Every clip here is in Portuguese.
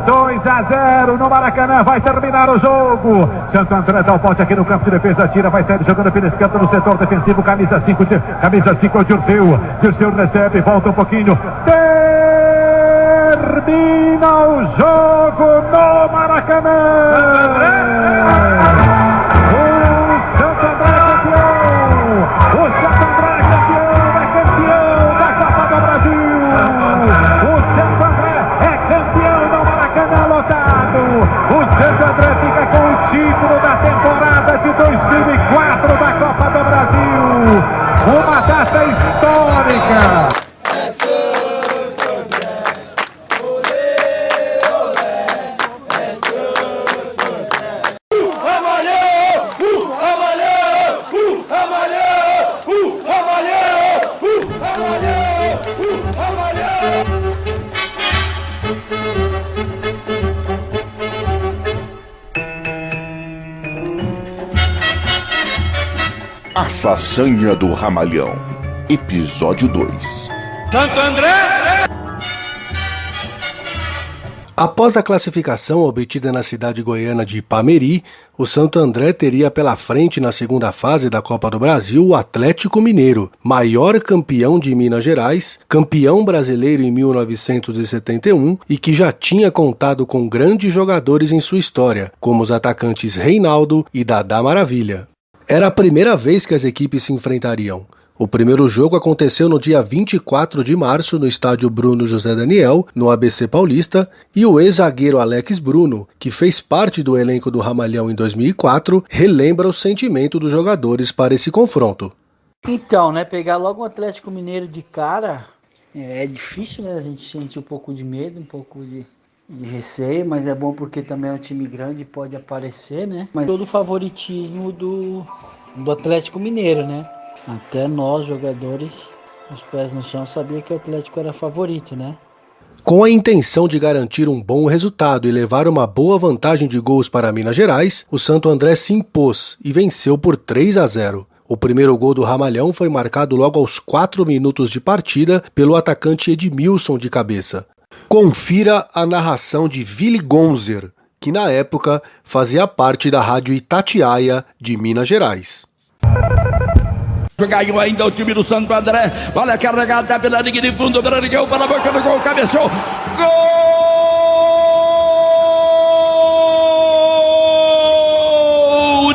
2-0 no Maracanã, vai terminar o jogo. Santo André dá o bote aqui no campo de defesa, tira, vai sair jogando pela esquerda no setor defensivo, camisa 5, o Dirceu recebe, volta um pouquinho, termina o jogo no Maracanã. O Santo André fica com o título da temporada de 2004 da Copa do Brasil. Uma data histórica. É Santo André, olê, olé, é Santo André. Ramalhão, Ramalhão, Ramalhão, Ramalhão, Ramalhão, Ramalhão. A Façanha do Ramalhão, Episódio 2. Santo André! Após a classificação obtida na cidade goiana de Ipameri, o Santo André teria pela frente na segunda fase da Copa do Brasil o Atlético Mineiro, maior campeão de Minas Gerais, campeão brasileiro em 1971 e que já tinha contado com grandes jogadores em sua história, como os atacantes Reinaldo e Dadá Maravilha. Era a primeira vez que as equipes se enfrentariam. O primeiro jogo aconteceu no dia 24 de março no estádio Bruno José Daniel, no ABC Paulista, e o ex-zagueiro Alex Bruno, que fez parte do elenco do Ramalhão em 2004, relembra o sentimento dos jogadores para esse confronto. Então, pegar logo um Atlético Mineiro de cara é difícil, né? A gente sente um pouco de medo, um pouco de receio, mas é bom porque também é um time grande e pode aparecer, né? Mas todo o favoritismo do Atlético Mineiro, né? Até nós, jogadores, os pés no chão, sabia que o Atlético era favorito, né? Com a intenção de garantir um bom resultado e levar uma boa vantagem de gols para Minas Gerais, o Santo André se impôs e venceu por 3-0. O primeiro gol do Ramalhão foi marcado logo aos 4 minutos de partida pelo atacante Edmilson de cabeça. Confira a narração de Willy Gonzer, que na época fazia parte da rádio Itatiaia de Minas Gerais. Ganhou ainda o time do Santo André, olha a carregada pela linha de fundo, Branquinho para a boca do gol, cabeçou, gol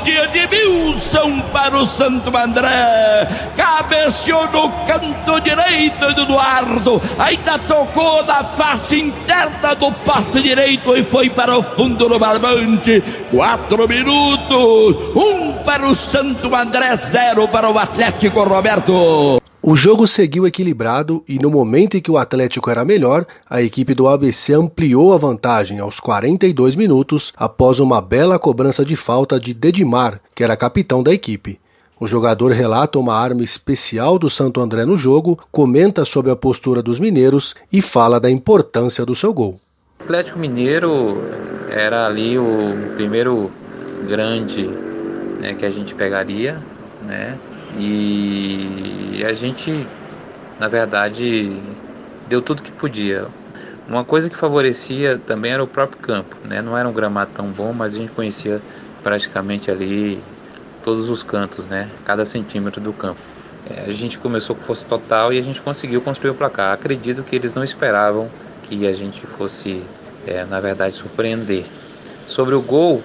de Edmilson para o Santo André, cabeceou no canto direito do Eduardo, ainda tocou na face interna do poste direito e foi para o fundo do barbante. 4 minutos, 1 para o Santo André, 0 para o Atlético, Roberto. O jogo seguiu equilibrado e no momento em que o Atlético era melhor, a equipe do ABC ampliou a vantagem aos 42 minutos após uma bela cobrança de falta de Dedimar, que era capitão da equipe. O jogador relata uma arma especial do Santo André no jogo, comenta sobre a postura dos mineiros e fala da importância do seu gol. O Atlético Mineiro era ali o primeiro grande, né, que a gente pegaria, né? E a gente, na verdade, deu tudo que podia. Uma coisa que favorecia também era o próprio campo, né? Não era um gramado tão bom, mas a gente conhecia praticamente ali todos os cantos, né? Cada centímetro do campo. A gente começou com força total e a gente conseguiu construir o placar. Acredito que eles não esperavam que a gente fosse, na verdade, surpreender. Sobre o gol,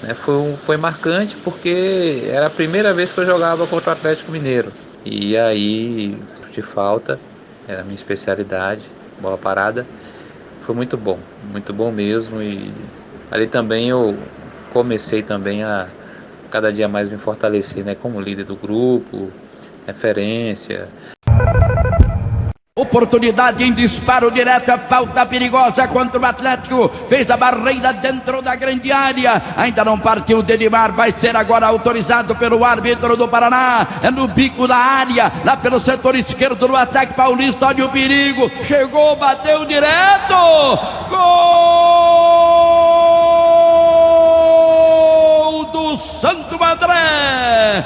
né, foi marcante porque era a primeira vez que eu jogava contra o Atlético Mineiro. E aí, de falta, era a minha especialidade, bola parada. Foi muito bom mesmo. E ali também eu comecei também a cada dia mais me fortalecer, né, como líder do grupo, referência. Oportunidade em disparo direto, falta perigosa contra o Atlético, fez a barreira dentro da grande área, ainda não partiu o Dedimar, vai ser agora autorizado pelo árbitro do Paraná, é no bico da área, lá pelo setor esquerdo do ataque paulista, olha o perigo, chegou, bateu direto, gol do Santo André,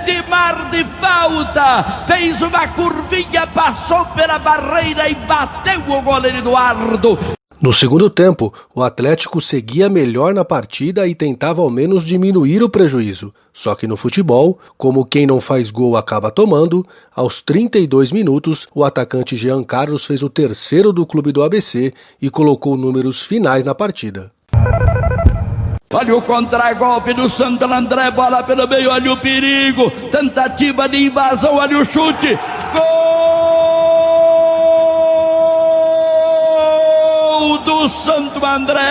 de mar de falta, fez uma curvinha, passou pela barreira e bateu o goleiro Eduardo. No segundo tempo, o Atlético seguia melhor na partida e tentava ao menos diminuir o prejuízo. Só que no futebol, como quem não faz gol acaba tomando, aos 32 minutos, o atacante Jean Carlos fez o terceiro do clube do ABC e colocou números finais na partida. Olha o contragolpe do Santo André, bola pelo meio, olha o perigo, tentativa de invasão, olha o chute, gol do Santo André!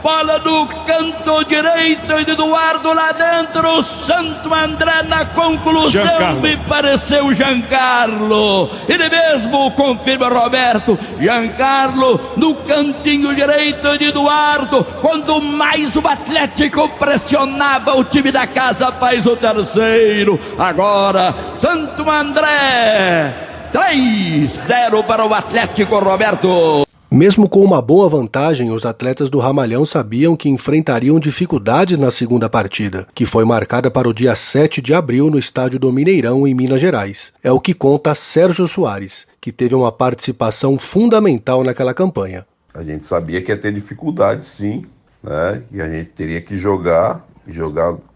Bola no canto direito de Eduardo lá dentro, o Santo André na conclusão, me pareceu Giancarlo. Ele mesmo confirma, Roberto, Giancarlo no cantinho direito de Eduardo. Quando mais o Atlético pressionava, o time da casa faz o terceiro. Agora, Santo André, 3-0 para o Atlético, Roberto. Mesmo com uma boa vantagem, os atletas do Ramalhão sabiam que enfrentariam dificuldades na segunda partida, que foi marcada para o dia 7 de abril no estádio do Mineirão, em Minas Gerais. É o que conta Sérgio Soares, que teve uma participação fundamental naquela campanha. A gente sabia que ia ter dificuldades, sim, né? E a gente teria que jogar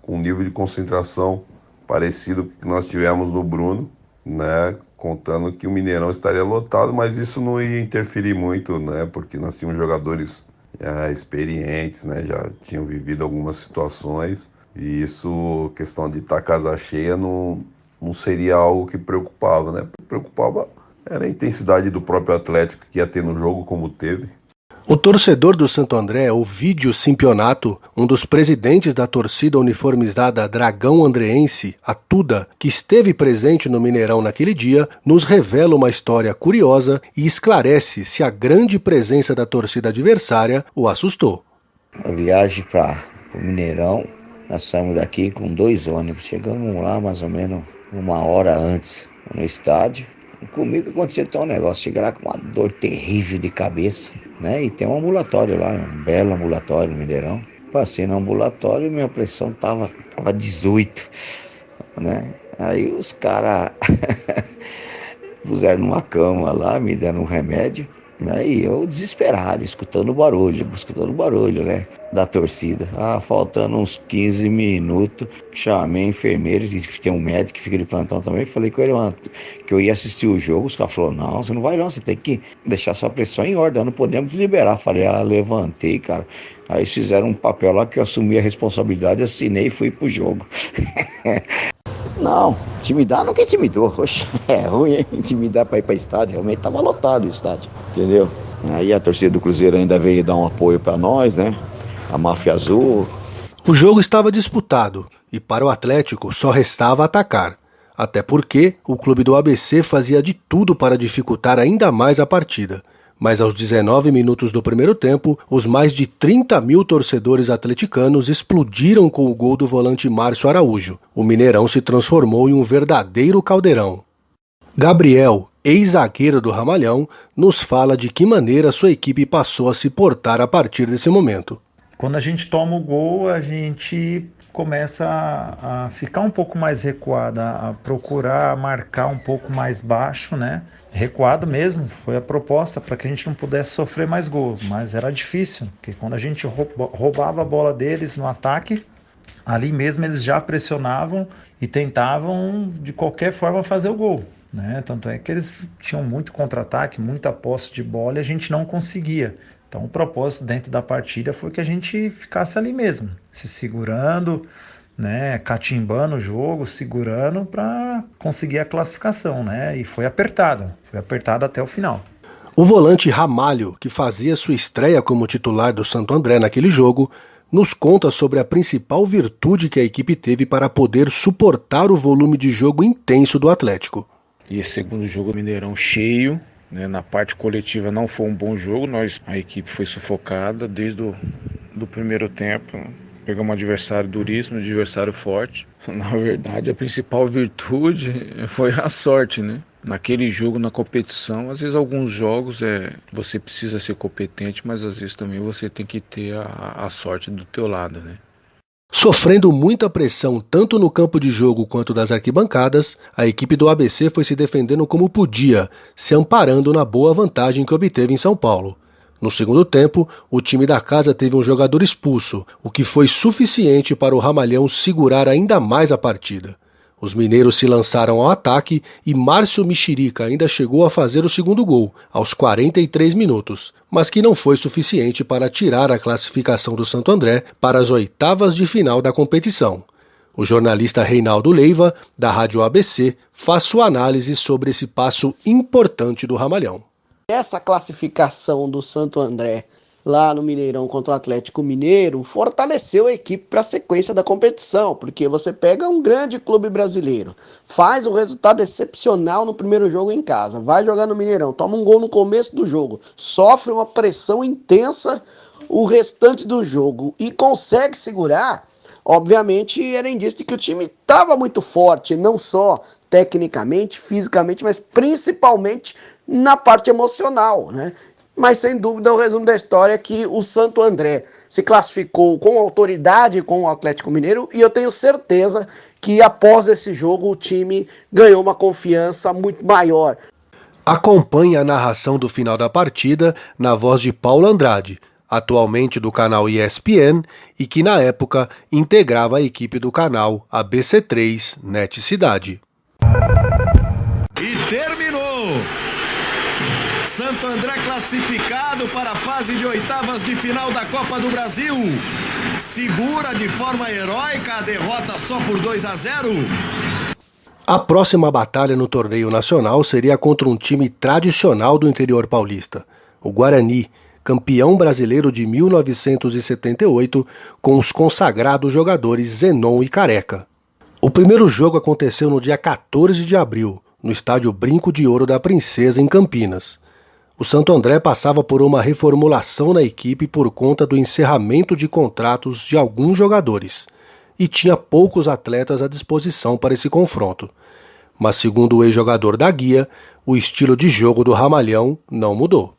com um nível de concentração parecido com o que nós tivemos no Bruno, né? Contando que o Mineirão estaria lotado, mas isso não ia interferir muito, né? Porque nós tínhamos jogadores experientes, né? Já tinham vivido algumas situações e isso, questão de estar casa cheia, não seria algo que preocupava, né? O que preocupava era a intensidade do próprio Atlético que ia ter no jogo, como teve. O torcedor do Santo André, Ovídio Simpionato, um dos presidentes da torcida uniformizada Dragão Andreense, a Tuda, que esteve presente no Mineirão naquele dia, nos revela uma história curiosa e esclarece se a grande presença da torcida adversária o assustou. A viagem para o Mineirão, nós saímos daqui com 2 ônibus, chegamos lá mais ou menos 1 hora antes no estádio. Comigo aconteceu até um negócio, cheguei lá com uma dor terrível de cabeça, né? E tem um ambulatório lá, um belo ambulatório no Mineirão. Passei no ambulatório e minha pressão tava 18, né? Aí os caras puseram numa cama lá, me deram um remédio, né? E eu desesperado, escutando o barulho, né? Da torcida. Faltando uns 15 minutos, chamei a enfermeira, tem um médico que fica de plantão também, falei com ele que eu ia assistir o jogo. Os caras falaram, não, você não vai não, você tem que deixar sua pressão em ordem, não podemos liberar. Falei, levantei, cara. Aí eles fizeram um papel lá que eu assumi a responsabilidade, assinei e fui pro jogo. Não, intimidar nunca intimidou. Oxe, é ruim, hein? Intimidar pra ir pra estádio. Realmente tava lotado o estádio, entendeu? Aí a torcida do Cruzeiro ainda veio dar um apoio pra nós, né? A Máfia Azul. O jogo estava disputado e para o Atlético só restava atacar. Até porque o clube do ABC fazia de tudo para dificultar ainda mais a partida. Mas aos 19 minutos do primeiro tempo, os mais de 30 mil torcedores atleticanos explodiram com o gol do volante Márcio Araújo. O Mineirão se transformou em um verdadeiro caldeirão. Gabriel, ex-zagueiro do Ramalhão, nos fala de que maneira sua equipe passou a se portar a partir desse momento. Quando a gente toma o gol, a gente começa a ficar um pouco mais recuada, a procurar marcar um pouco mais baixo, né? Recuado mesmo, foi a proposta para que a gente não pudesse sofrer mais gols, mas era difícil, porque quando a gente roubava a bola deles no ataque, ali mesmo eles já pressionavam e tentavam de qualquer forma fazer o gol, né? Tanto é que eles tinham muito contra-ataque, muita posse de bola e a gente não conseguia. Então o propósito dentro da partida foi que a gente ficasse ali mesmo, se segurando, né, catimbando o jogo, segurando para conseguir a classificação, né? E foi apertada até o final. O volante Ramalho, que fazia sua estreia como titular do Santo André naquele jogo, nos conta sobre a principal virtude que a equipe teve para poder suportar o volume de jogo intenso do Atlético. E segundo jogo do Mineirão cheio, né, na parte coletiva não foi um bom jogo, a equipe foi sufocada desde o primeiro tempo. Pegamos um adversário duríssimo, um adversário forte. Na verdade, a principal virtude foi a sorte, né? Naquele jogo, na competição, às vezes alguns jogos você precisa ser competente, mas às vezes também você tem que ter a sorte do teu lado, né? Sofrendo muita pressão tanto no campo de jogo quanto das arquibancadas, a equipe do ABC foi se defendendo como podia, se amparando na boa vantagem que obteve em São Paulo. No segundo tempo, o time da casa teve um jogador expulso, o que foi suficiente para o Ramalhão segurar ainda mais a partida. Os mineiros se lançaram ao ataque e Márcio Mexerica ainda chegou a fazer o segundo gol, aos 43 minutos, mas que não foi suficiente para tirar a classificação do Santo André para as oitavas de final da competição. O jornalista Reinaldo Leiva, da Rádio ABC, faz sua análise sobre esse passo importante do Ramalhão. Essa classificação do Santo André lá no Mineirão contra o Atlético Mineiro fortaleceu a equipe para a sequência da competição, porque você pega um grande clube brasileiro, faz um resultado excepcional no primeiro jogo em casa, vai jogar no Mineirão, toma um gol no começo do jogo, sofre uma pressão intensa o restante do jogo e consegue segurar. Obviamente era indício de que o time estava muito forte, não só tecnicamente, fisicamente, mas principalmente na parte emocional, né? Mas sem dúvida o resumo da história é que o Santo André se classificou com autoridade com o Atlético Mineiro e eu tenho certeza que após esse jogo o time ganhou uma confiança muito maior. Acompanhe a narração do final da partida na voz de Paulo Andrade, atualmente do canal ESPN e que na época integrava a equipe do canal ABC3 NET Cidade. E terminou! Santo André classificado para a fase de oitavas de final da Copa do Brasil. Segura de forma heróica a derrota só por 2-0. A próxima batalha no torneio nacional seria contra um time tradicional do interior paulista, o Guarani, campeão brasileiro de 1978, com os consagrados jogadores Zenon e Careca. O primeiro jogo aconteceu no dia 14 de abril, no estádio Brinco de Ouro da Princesa, em Campinas. O Santo André passava por uma reformulação na equipe por conta do encerramento de contratos de alguns jogadores e tinha poucos atletas à disposição para esse confronto. Mas segundo o ex-jogador da Guia, o estilo de jogo do Ramalhão não mudou.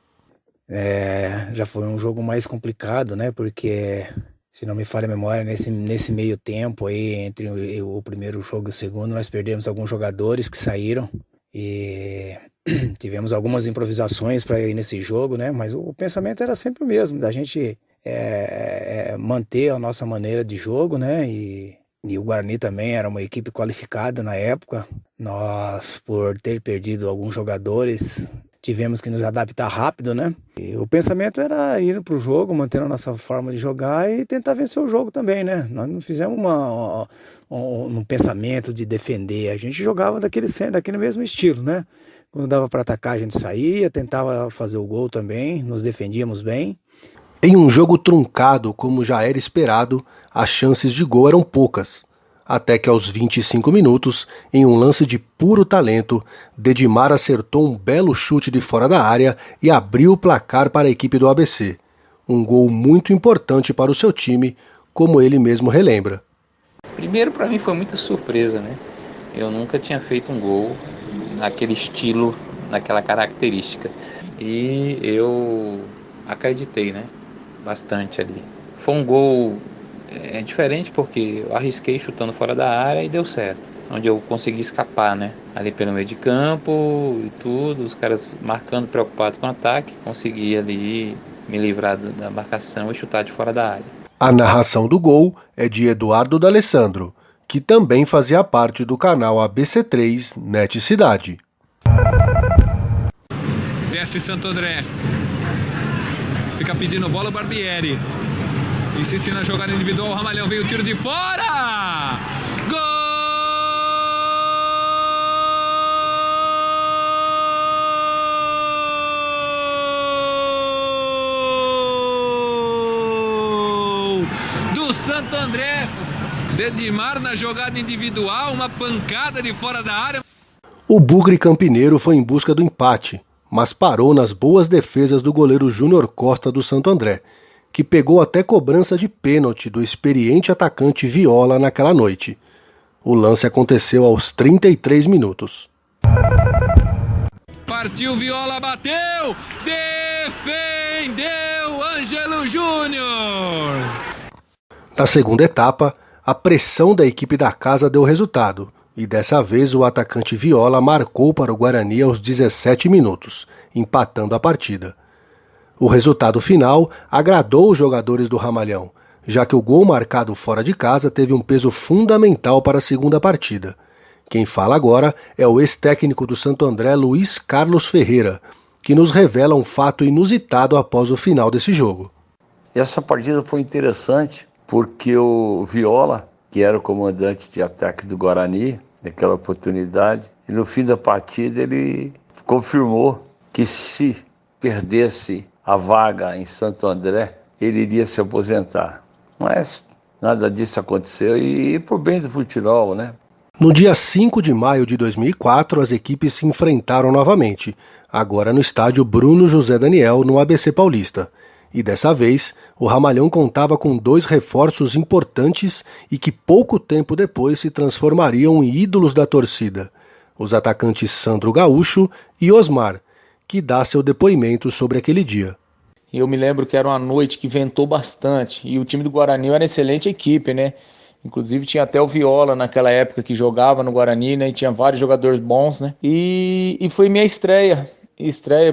Já foi um jogo mais complicado, né? Porque, se não me falha a memória, nesse meio tempo aí, entre o primeiro jogo e o segundo, nós perdemos alguns jogadores que saíram e tivemos algumas improvisações para ir nesse jogo, né? Mas o pensamento era sempre o mesmo, da gente manter a nossa maneira de jogo, né? E o Guarani também era uma equipe qualificada na época. Nós, por ter perdido alguns jogadores, tivemos que nos adaptar rápido, né? E o pensamento era ir para o jogo, manter a nossa forma de jogar e tentar vencer o jogo também, né? Nós não fizemos um pensamento de defender, a gente jogava daquele mesmo estilo, né? Quando dava para atacar a gente saía, tentava fazer o gol também, nos defendíamos bem. Em um jogo truncado, como já era esperado, as chances de gol eram poucas. Até que aos 25 minutos, em um lance de puro talento, Dedimar acertou um belo chute de fora da área e abriu o placar para a equipe do ABC. Um gol muito importante para o seu time, como ele mesmo relembra. Primeiro, para mim foi muita surpresa, né? Eu nunca tinha feito um gol naquele estilo, naquela característica. E eu acreditei, né? Bastante ali. Foi um gol diferente porque eu arrisquei chutando fora da área e deu certo. Onde eu consegui escapar, né? Ali pelo meio de campo e tudo, os caras marcando, preocupados com o ataque. Consegui ali me livrar da marcação e chutar de fora da área. A narração do gol é de Eduardo D'Alessandro, que também fazia parte do canal ABC3 NET Cidade. Desce Santo André. Fica pedindo bola o Barbieri. Insiste na jogada individual, o Ramalhão veio o tiro de fora! Gol! Do Santo André. Dedimar na jogada individual, uma pancada de fora da área. O Bugre Campineiro foi em busca do empate, mas parou nas boas defesas do goleiro Júnior Costa do Santo André, que pegou até cobrança de pênalti do experiente atacante Viola naquela noite. O lance aconteceu aos 33 minutos. Partiu Viola, bateu, defendeu Ângelo Júnior. Na segunda etapa, a pressão da equipe da casa deu resultado, e dessa vez o atacante Viola marcou para o Guarani aos 17 minutos, empatando a partida. O resultado final agradou os jogadores do Ramalhão, já que o gol marcado fora de casa teve um peso fundamental para a segunda partida. Quem fala agora é o ex-técnico do Santo André, Luiz Carlos Ferreira, que nos revela um fato inusitado após o final desse jogo. Essa partida foi interessante porque o Viola, que era o comandante de ataque do Guarani, naquela oportunidade, e no fim da partida ele confirmou que se perdesse a vaga em Santo André, ele iria se aposentar. Mas nada disso aconteceu e por bem do futebol, né? No dia 5 de maio de 2004, as equipes se enfrentaram novamente, agora no estádio Bruno José Daniel, no ABC Paulista. E dessa vez, o Ramalhão contava com 2 reforços importantes e que pouco tempo depois se transformariam em ídolos da torcida: os atacantes Sandro Gaúcho e Osmar, que dá seu depoimento sobre aquele dia. Eu me lembro que era uma noite que ventou bastante e o time do Guarani era uma excelente equipe, né? Inclusive tinha até o Viola naquela época que jogava no Guarani, né? E tinha vários jogadores bons, né? E foi minha estreia,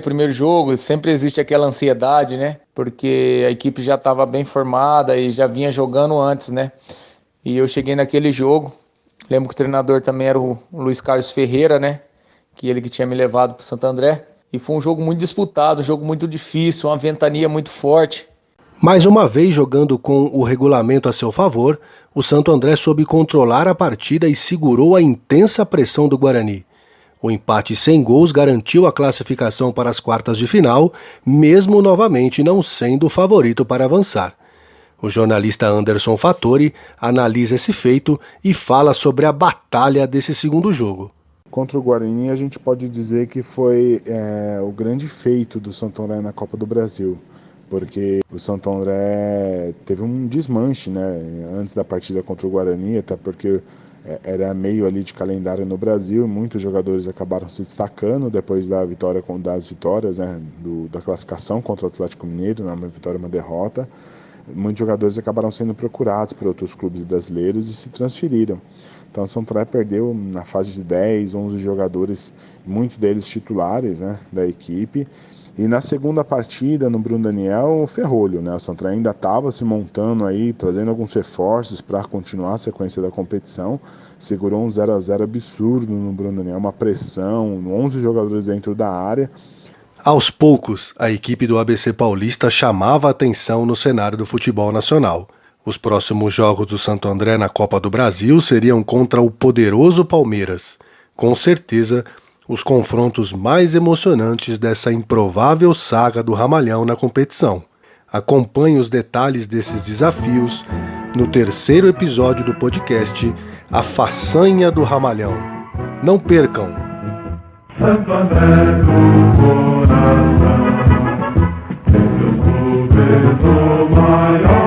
primeiro jogo. Sempre existe aquela ansiedade, né? Porque a equipe já estava bem formada e já vinha jogando antes, né? E eu cheguei naquele jogo. Lembro que o treinador também era o Luiz Carlos Ferreira, né? Que ele que tinha me levado para o Santo André. E foi um jogo muito disputado, um jogo muito difícil, uma ventania muito forte. Mais uma vez, jogando com o regulamento a seu favor, o Santo André soube controlar a partida e segurou a intensa pressão do Guarani. O empate sem gols garantiu a classificação para as quartas de final, mesmo novamente não sendo o favorito para avançar. O jornalista Anderson Fattori analisa esse feito e fala sobre a batalha desse segundo jogo. Contra o Guarani, a gente pode dizer que foi o grande feito do Santo André na Copa do Brasil, porque o Santo André teve um desmanche, né, antes da partida contra o Guarani, até porque era meio ali de calendário no Brasil, muitos jogadores acabaram se destacando depois das vitórias, né, da classificação contra o Atlético Mineiro, né, uma vitória e uma derrota. Muitos jogadores acabaram sendo procurados por outros clubes brasileiros e se transferiram. Então o Santo André perdeu na fase de 10, 11 jogadores, muitos deles titulares, né, da equipe. E na segunda partida, no Bruno Daniel, o ferrolho, né? O Santo André ainda estava se montando aí, trazendo alguns reforços para continuar a sequência da competição. Segurou um 0-0 absurdo no Bruno Daniel, uma pressão, 11 jogadores dentro da área. Aos poucos, a equipe do ABC Paulista chamava a atenção no cenário do futebol nacional. Os próximos jogos do Santo André na Copa do Brasil seriam contra o poderoso Palmeiras. Com certeza, os confrontos mais emocionantes dessa improvável saga do Ramalhão na competição. Acompanhe os detalhes desses desafios no 3º episódio do podcast A Façanha do Ramalhão. Não percam! Santo André do coração, teu clube do maior.